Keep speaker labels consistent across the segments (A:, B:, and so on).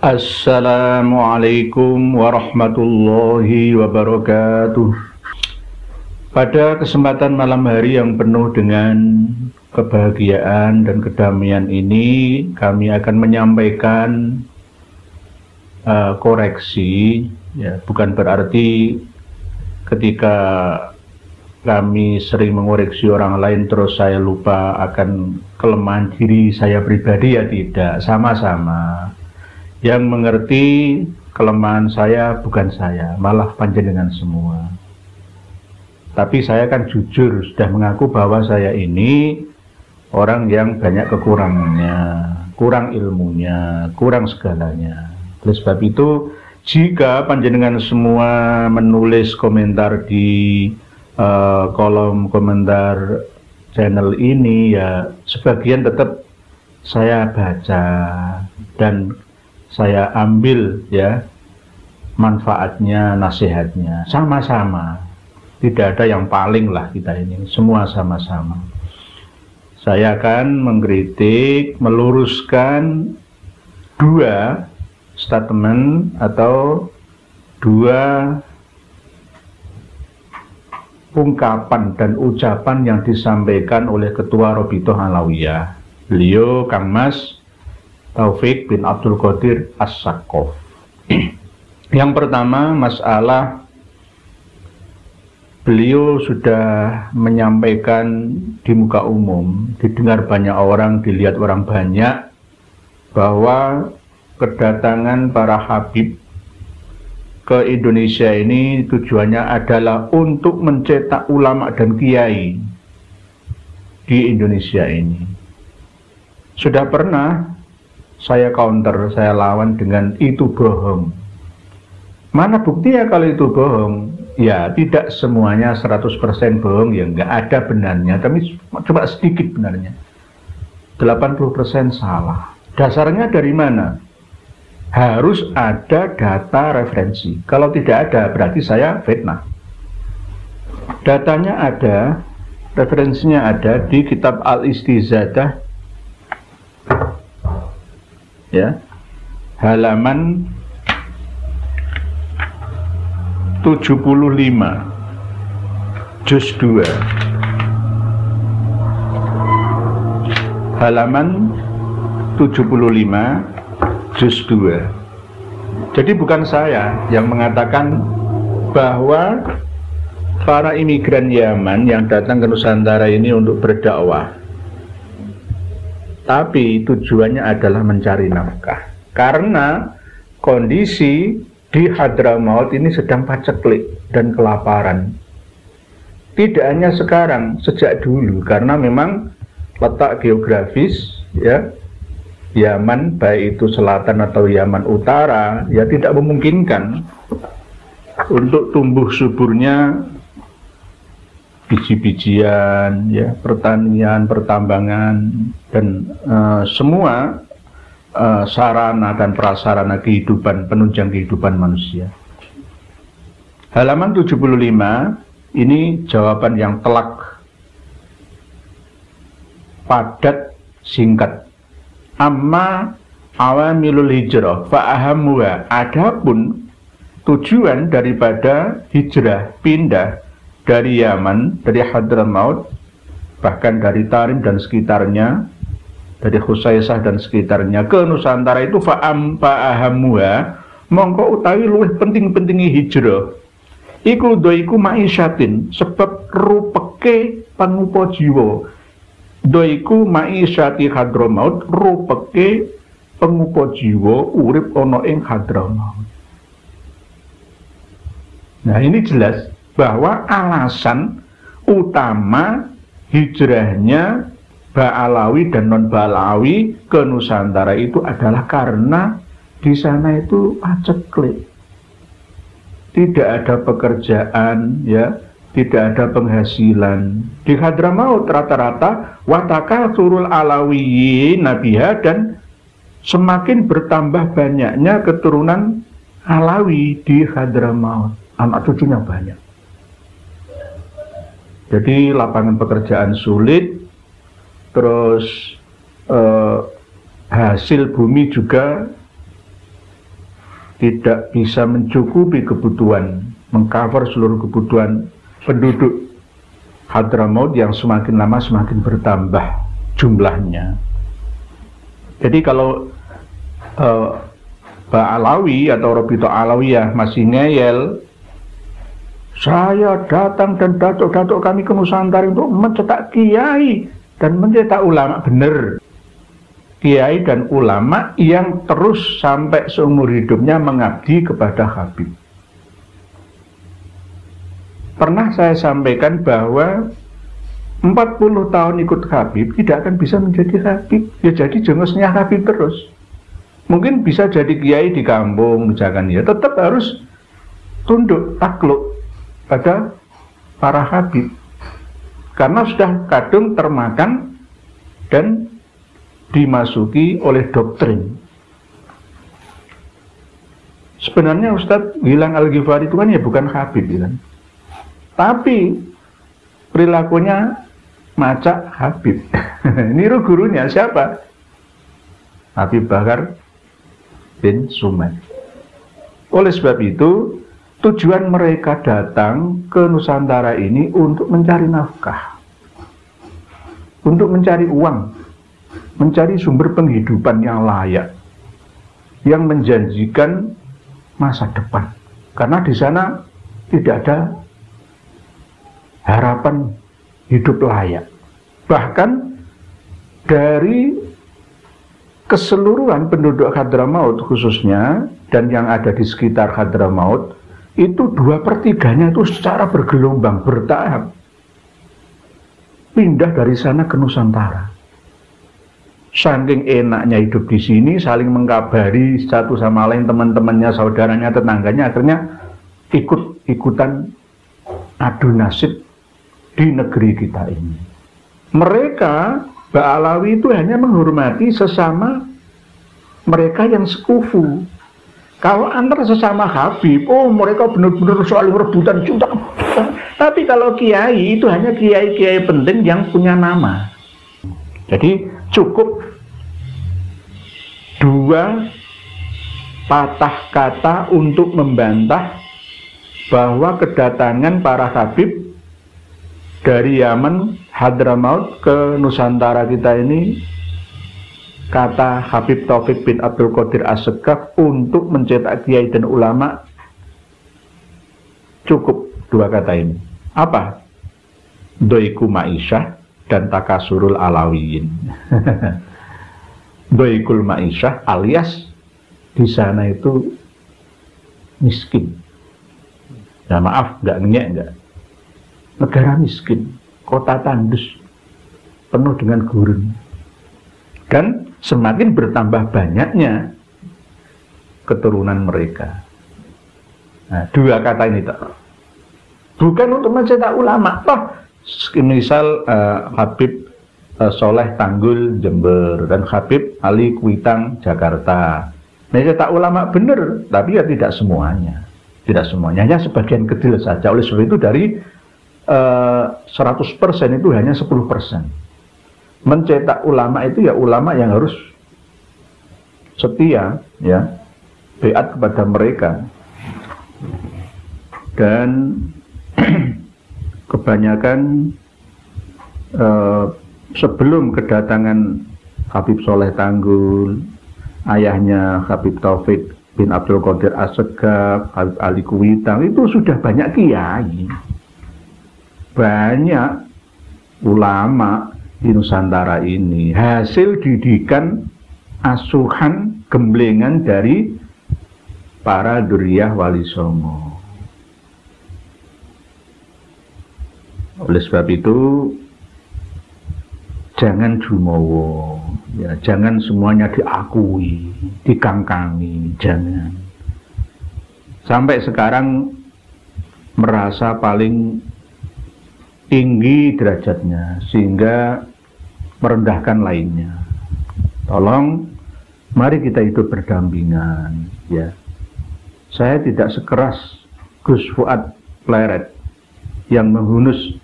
A: Assalamualaikum warahmatullahi wabarakatuh. Pada kesempatan malam hari yang penuh dengan kebahagiaan dan kedamaian ini, kami akan menyampaikan koreksi. Ya, bukan berarti ketika kami sering mengoreksi orang lain terus saya lupa akan kelemahan diri saya pribadi, ya tidak, sama-sama. Yang mengerti kelemahan saya bukan saya, malah panjenengan semua. Tapi saya kan jujur sudah mengaku bahwa saya ini orang yang banyak kekurangannya, kurang ilmunya, kurang segalanya. Oleh sebab itu, jika panjenengan semua menulis komentar di kolom komentar channel ini, ya sebagian tetap saya baca dan saya ambil ya manfaatnya, nasihatnya, sama-sama. Tidak ada yang paling lah, kita ini semua sama-sama. Saya akan mengkritik, meluruskan dua statement atau dua ungkapan dan ucapan yang disampaikan oleh Ketua Robitoh Alawiyah, beliau Kang Mas Taufik bin Abdul Qadir As-Saqqaf. Yang pertama, masalah beliau sudah menyampaikan di muka umum, didengar banyak orang, dilihat orang banyak, bahwa kedatangan para habib ke Indonesia ini tujuannya adalah untuk mencetak ulama dan kiai di Indonesia ini. Sudah pernah saya counter, saya lawan dengan itu bohong. Mana buktinya kalau itu bohong? Ya tidak semuanya 100% bohong, ya nggak ada benarnya, tapi cuma sedikit benarnya. 80% salah. Dasarnya dari mana? Harus ada data referensi. Kalau tidak ada, berarti saya fitnah. Datanya ada, referensinya ada di kitab Al-Istizadah, ya, halaman 75, juz 2, halaman 75, juz 2. Jadi bukan saya yang mengatakan bahwa para imigran Yaman yang datang ke Nusantara ini untuk berdakwah, tapi tujuannya adalah mencari nafkah. Karena kondisi di Hadramaut ini sedang paceklik dan kelaparan. Tidak hanya sekarang, sejak dulu, karena memang letak geografis ya Yaman, baik itu selatan atau Yaman utara, ya tidak memungkinkan untuk tumbuh suburnya biji-bijian, ya, pertanian, pertambangan, dan semua sarana dan prasarana kehidupan, penunjang kehidupan manusia. Halaman 75, ini jawaban yang telak, padat, singkat. Amma awamilul hijrah fa'ahamuha, adapun tujuan daripada hijrah, pindah dari Yaman, dari Hadramaut, bahkan dari Tarim dan sekitarnya, dari Khusaisah dan sekitarnya ke Nusantara itu fa'ahamuha, mongko utawi luwih penting-pentingi hijrah iku doiku ma'isyatin, sebab rupeke pangupa jiwa. Doiku ma'isyati Hadramaut, rupeke pengupa jiwa urip ana ing Hadramaut. Nah, ini jelas bahwa alasan utama hijrahnya Ba'alawi dan non-Ba'alawi ke Nusantara itu adalah karena di sana itu paceklik. Tidak ada pekerjaan, ya, tidak ada penghasilan. Di Hadramaut rata-rata wataka surul alawiyin nabiha, dan semakin bertambah banyaknya keturunan Alawi di Hadramaut. Anak cucunya banyak. Jadi lapangan pekerjaan sulit, terus hasil bumi juga tidak bisa mencukupi kebutuhan, mengcover seluruh kebutuhan penduduk Hadramaut yang semakin lama semakin bertambah jumlahnya. Jadi kalau Pak Alawi atau Robito Alawiyah masih ngeyel, saya datang dan datuk-datuk kami ke Nusantara untuk mencetak kiai dan mencetak ulama. Benar, kiai dan ulama yang terus sampai seumur hidupnya mengabdi kepada Habib. Pernah saya sampaikan bahwa 40 tahun ikut Habib tidak akan bisa menjadi Habib, ya jadi jengusnya Habib terus. Mungkin bisa jadi kiai di kampung misalkan, ya tetap harus tunduk takluk pada para Habib karena sudah kadung termakan dan dimasuki oleh doktrin. Sebenarnya Ustadz Gilang Al-Ghifari itu kan ya bukan Habib ya kan? Tapi perilakunya macak Habib. Niru gurunya siapa? Habib Bakar bin Sumed. Oleh sebab itu, tujuan mereka datang ke Nusantara ini untuk mencari nafkah, untuk mencari uang, mencari sumber penghidupan yang layak, yang menjanjikan masa depan. Karena di sana tidak ada harapan hidup layak. Bahkan dari keseluruhan penduduk Hadramaut khususnya dan yang ada di sekitar Hadramaut itu 2/3 itu secara bergelombang bertahap pindah dari sana ke Nusantara. Saking enaknya hidup di sini, saling mengkabari satu sama lain, teman-temannya, saudaranya, tetangganya, akhirnya ikut-ikutan adu nasib di negeri kita ini. Mereka, Mbak Alawi itu hanya menghormati sesama mereka yang sekufu. Kalau antar sesama Habib, oh mereka benar-benar soal rebutan cinta. Tapi kalau kiai itu hanya kiai-kiai penting yang punya nama. Jadi cukup 2 patah kata untuk membantah bahwa kedatangan para Habib dari Yaman, Hadramaut ke Nusantara kita ini, kata Habib Taufik bin Abdul Qadir As-Segaf untuk mencetak kiai dan ulama, cukup 2 kata ini. Apa? Doiku Ma'isyah dan Takasurul Alawiyin. Doikul Ma'isyah alias di sana itu miskin. Ya maaf, nggak ngenyek, nggak. Negara miskin, kota tandus, penuh dengan gurun. Dan semakin bertambah banyaknya keturunan mereka. Nah, 2 kata ini tak. Bukan untuk mencetak ulama. Misal Habib Soleh Tanggul Jember dan Habib Ali Kuitang Jakarta. Mencetak ulama benar, tapi ya tidak semuanya. Tidak semuanya, hanya sebagian kecil saja. Oleh sebab itu dari 100% itu hanya 10%. Mencetak ulama itu ya ulama yang harus setia, ya, beat kepada mereka. Dan kebanyakan sebelum kedatangan Habib Soleh Tanggul, ayahnya Habib Taufik bin Abdul Qadir As-Segaf, Habib Ali Kuitang, itu sudah banyak kiai, banyak ulama di Nusantara ini, hasil didikan asuhan gemblengan dari para duriyah Wali Songo. Oleh sebab itu jangan jumowo, ya, jangan semuanya diakui, dikangkangi, jangan. Sampai sekarang merasa paling tinggi derajatnya sehingga merendahkan lainnya. Tolong, mari kita hidup berdampingan, ya. Saya tidak sekeras Gus Fuad Pleret yang menghunus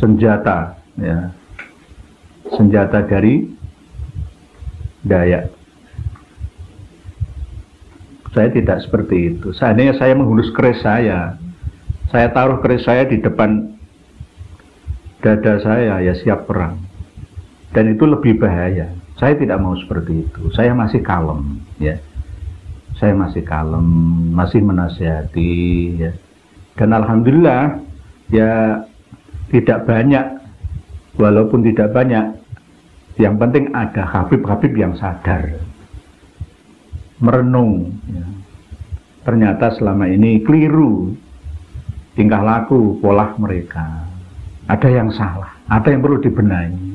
A: senjata, ya, senjata dari Dayak. Saya tidak seperti itu. Seandainya saya menghunus keris saya taruh keris saya di depan dada saya, ya siap perang. Dan itu lebih bahaya. Saya tidak mau seperti itu. Saya masih kalem, ya. Saya masih kalem, masih menasihati, ya. Dan alhamdulillah, ya tidak banyak, walaupun tidak banyak, yang penting ada habib-habib yang sadar, merenung, ya. Ternyata selama ini keliru tingkah laku, pola mereka. Ada yang salah, ada yang perlu dibenahi.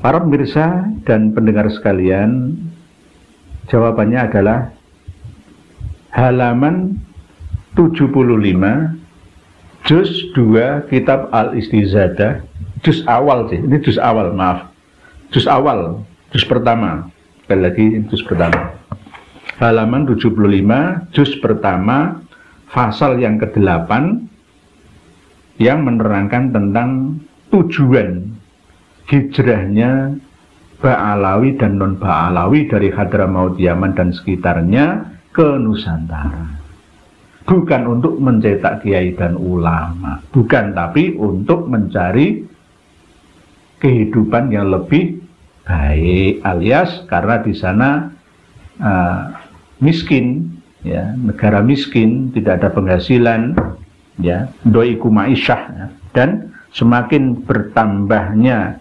A: Para pemirsa dan pendengar sekalian, jawabannya adalah halaman 75, juz 2 kitab Al-Istizadah, juz awal sih, ini juz awal, maaf. Juz awal, juz pertama. Sekali lagi, juz pertama. Halaman 75, juz pertama, pasal yang ke-8, yang menerangkan tentang tujuan hijrahnya Ba'alawi dan non-Ba'alawi dari Hadramaut Yaman dan sekitarnya ke Nusantara. Bukan untuk mencetak kiai dan ulama, bukan, tapi untuk mencari kehidupan yang lebih baik, alias karena di sana miskin, ya, negara miskin, tidak ada penghasilan, ya, doiku ma'isyah, ya, dan semakin bertambahnya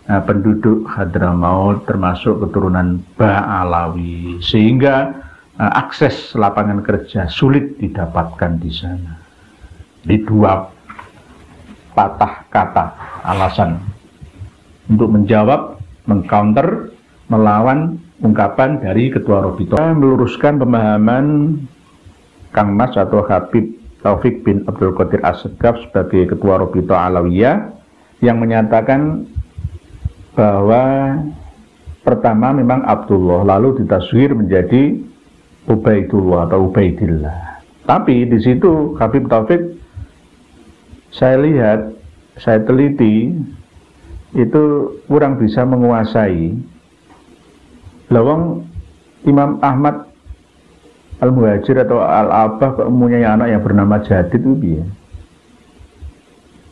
A: penduduk Hadramaut termasuk keturunan Ba'alawi, sehingga akses lapangan kerja sulit didapatkan di sana. Di dua patah kata alasan untuk menjawab, mengcounter, melawan ungkapan dari Ketua Robito. Meluruskan pemahaman Kang Mas atau Habib Taufik bin Abdul Qadir As-Segaf sebagai Ketua Robito Alawiyah, yang menyatakan bahwa pertama memang Abdullah, lalu ditasghir menjadi Ubaidullah atau Ubaidillah. Tapi di situ Habib Taufik, saya lihat, saya teliti, itu kurang bisa menguasai. Lawang Imam Ahmad Al-Muhajir atau Al-Abah mempunyai anak yang bernama Jadid itu ya.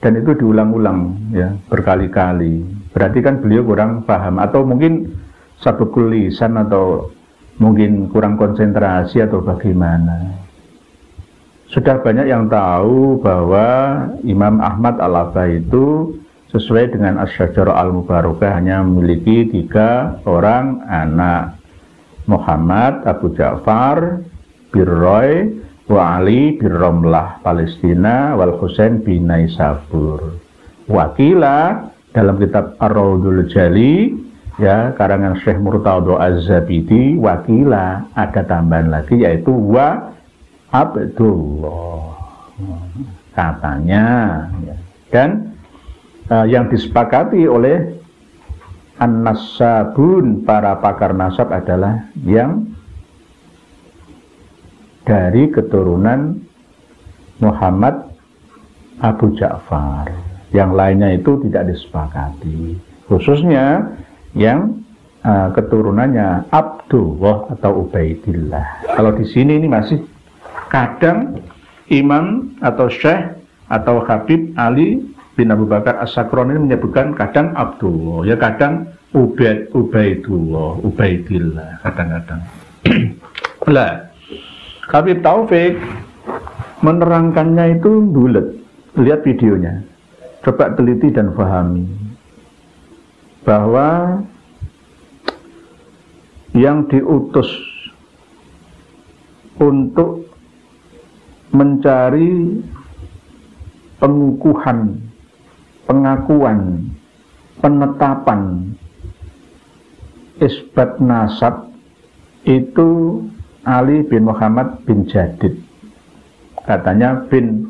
A: Dan itu diulang-ulang, ya, berkali-kali. Berarti kan beliau kurang paham, atau mungkin sabukul lisan, atau mungkin kurang konsentrasi, atau bagaimana. Sudah banyak yang tahu bahwa Imam Ahmad Al-Abah itu sesuai dengan Asy-Syajarah Al-Mubarakah hanya memiliki 3 orang anak, Muhammad, Abu Ja'far, Birroy, wa Ali Birromlah Palestina, wal Husain bin Naisabur. Wakila dalam kitab Ar-Raudhul Jali, ya, karangan Syekh Murtadha Az-Zabidi, wakila ada tambahan lagi yaitu wa Abdullah, katanya, ya. Dan yang disepakati oleh An-Nasabun, para pakar nasab, adalah yang dari keturunan Muhammad Abu Ja'far. Yang lainnya itu tidak disepakati, khususnya yang keturunannya Abdullah atau Ubaidillah. Kalau di sini ini masih kadang Imam atau Syekh atau Habib Ali bin Abu Bakar As-Sakroni menyebutkan kadang Abdullah, ya kadang Ubaidullah, Ubaidillah, kadang-kadang. Lah, Habib Taufik menerangkannya itu bulat. Lihat videonya, coba teliti dan pahami bahwa yang diutus untuk mencari pengukuhan, pengakuan, penetapan isbat nasab itu Ali bin Muhammad bin Jadid, katanya bin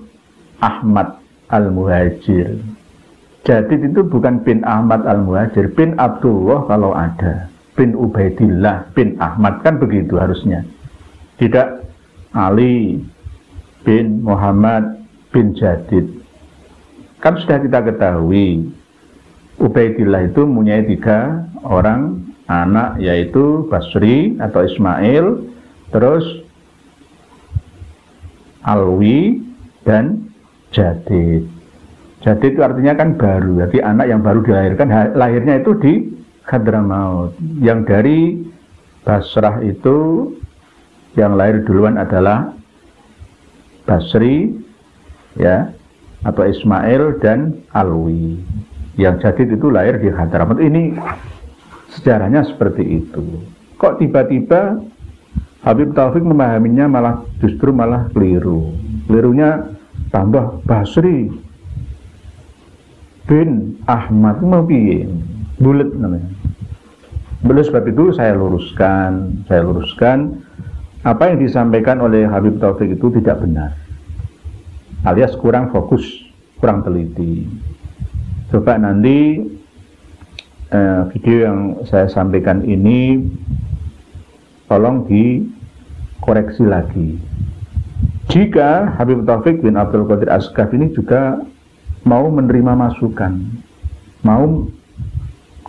A: Ahmad Al-Muhajir. Jadid itu bukan bin Ahmad Al-Muhajir, bin Abdullah kalau ada, bin Ubaidillah, bin Ahmad, kan begitu harusnya. Tidak Ali bin Muhammad bin Jadid. Kan sudah kita ketahui Ubaidillah itu mempunyai 3 orang anak yaitu Basri atau Ismail, terus Alwi dan Jadid. Jadid itu artinya kan baru, jadi anak yang baru dilahirkan, lahirnya itu di Hadramaut. Yang dari Basrah itu yang lahir duluan adalah Basri, ya, atau Ismail dan Alwi. Yang Jadid itu lahir di Hadramaut. Ini sejarahnya seperti itu. Kok tiba-tiba Habib Taufik memahaminya justru malah keliru. Kelirunya tambah Basri bin Ahmad mau piye? Bulet namanya. Oleh sebab itu saya luruskan apa yang disampaikan oleh Habib Taufik itu tidak benar, alias kurang fokus, kurang teliti. Coba nanti video yang saya sampaikan ini tolong dikoreksi lagi. Jika Habib Taufik bin Abdul Qadir Asghaf ini juga mau menerima masukan, mau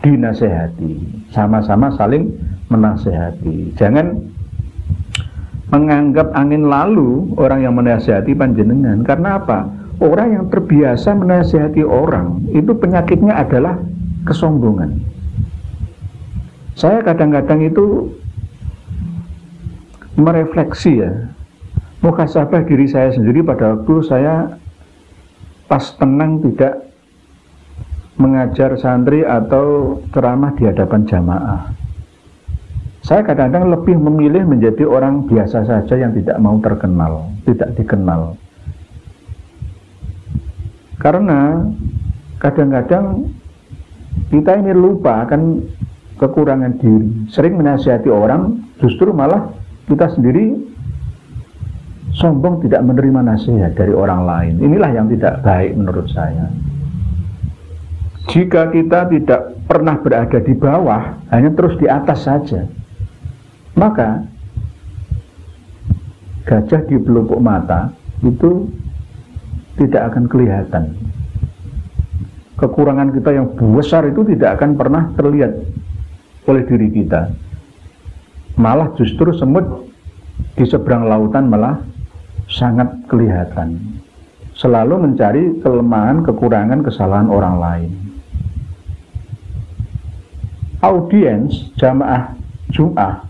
A: dinasehati, sama-sama saling menasehati. Jangan menganggap angin lalu orang yang menasehati panjenengan. Karena apa? Orang yang terbiasa menasehati orang itu penyakitnya adalah kesombongan. Saya kadang-kadang itu merefleksi, ya, muhasabah diri saya sendiri pada waktu saya pas tenang tidak mengajar santri atau ceramah di hadapan jamaah. Saya kadang-kadang lebih memilih menjadi orang biasa saja yang tidak mau terkenal, tidak dikenal. Karena kadang-kadang kita ini lupa akan kekurangan diri. Sering menasihati orang, justru malah kita sendiri sombong tidak menerima nasihat dari orang lain. Inilah yang tidak baik menurut saya. Jika kita tidak pernah berada di bawah, hanya terus di atas saja, maka gajah di pelupuk mata itu tidak akan kelihatan. Kekurangan kita yang besar itu tidak akan pernah terlihat oleh diri kita. Malah justru semut di seberang lautan malah sangat kelihatan. Selalu mencari kelemahan, kekurangan, kesalahan orang lain. Audiens jamaah Jum'ah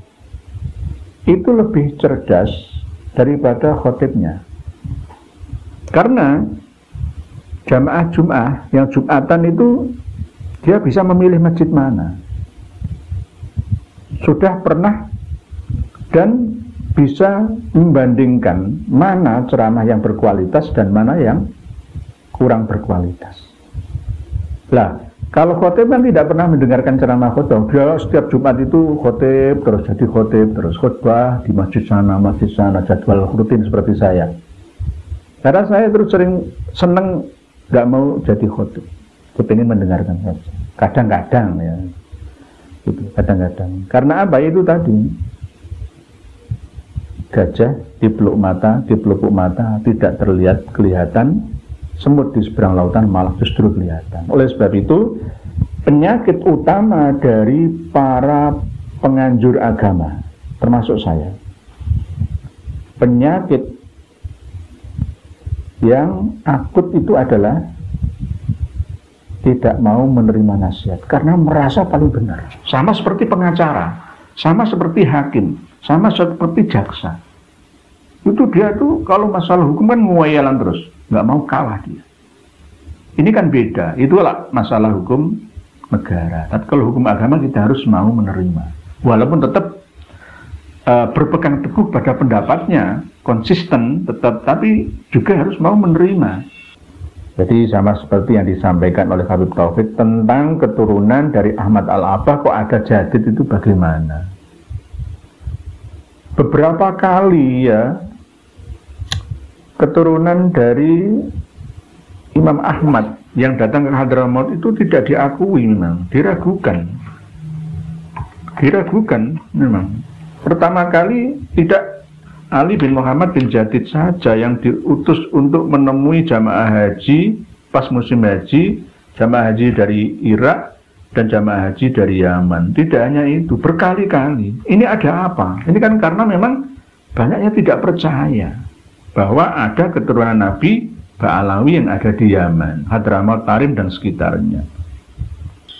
A: itu lebih cerdas daripada khotibnya. Karena jamaah Jum'ah yang Jumatan itu dia bisa memilih masjid mana. Sudah pernah dan bisa membandingkan mana ceramah yang berkualitas dan mana yang kurang berkualitas. Lah, kalau khotib kan tidak pernah mendengarkan ceramah khotbah. Dia setiap Jumat itu khotib, terus jadi khotib, terus khotbah di masjid sana, jadwal rutin seperti saya. Karena saya terus sering seneng nggak mau jadi khotib, kepingin mendengarkan saja. Kadang-kadang ya, gitu, kadang-kadang. Karena apa itu tadi? Gajah di pelupuk mata tidak terlihat, kelihatan. Semut di seberang lautan malah justru kelihatan. Oleh sebab itu, penyakit utama dari para penganjur agama, termasuk saya, penyakit yang akut itu adalah tidak mau menerima nasihat karena merasa paling benar. Sama seperti pengacara, sama seperti hakim, sama seperti jaksa. Itu dia tuh kalau masalah hukum kan nguayalan terus, nggak mau kalah dia. Ini kan beda, itulah masalah hukum negara. Tapi kalau hukum agama kita harus mau menerima, walaupun tetap berpegang teguh pada pendapatnya, konsisten tetap, tapi juga harus mau menerima. Jadi sama seperti yang disampaikan oleh Habib Taufik tentang keturunan dari Ahmad Al-Abbah, kok ada Jadid itu bagaimana? Beberapa kali ya keturunan dari Imam Ahmad yang datang ke Hadramaut itu tidak diakui, memang diragukan memang. Pertama kali tidak Ali bin Muhammad bin Jadid saja yang diutus untuk menemui jamaah haji pas musim haji, jamaah haji dari Irak dan jamaah haji dari Yaman. Tidak hanya itu, berkali-kali. Ini ada apa? Ini kan karena memang banyaknya tidak percaya bahwa ada keturunan Nabi Ba'alawi yang ada di Yaman, Hadramaut, Tarim, dan sekitarnya.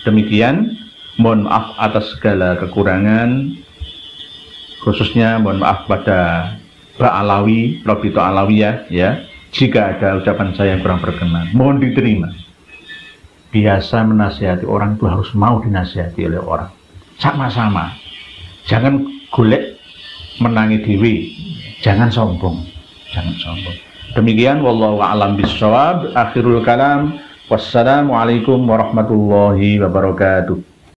A: Demikian, mohon maaf atas segala kekurangan, khususnya mohon maaf pada Ba'alawi, Lobito Alawiyah, ya. Jika ada ucapan saya yang kurang berkenan, mohon diterima. Biasa menasihati orang itu harus mau dinasihati oleh orang. Sama-sama. Jangan golek menangi dewi. Jangan sombong. Jangan sombong. Demikian wallahu a'lam bishawab. Akhirul kalam. Wassalamualaikum warahmatullahi wabarakatuh.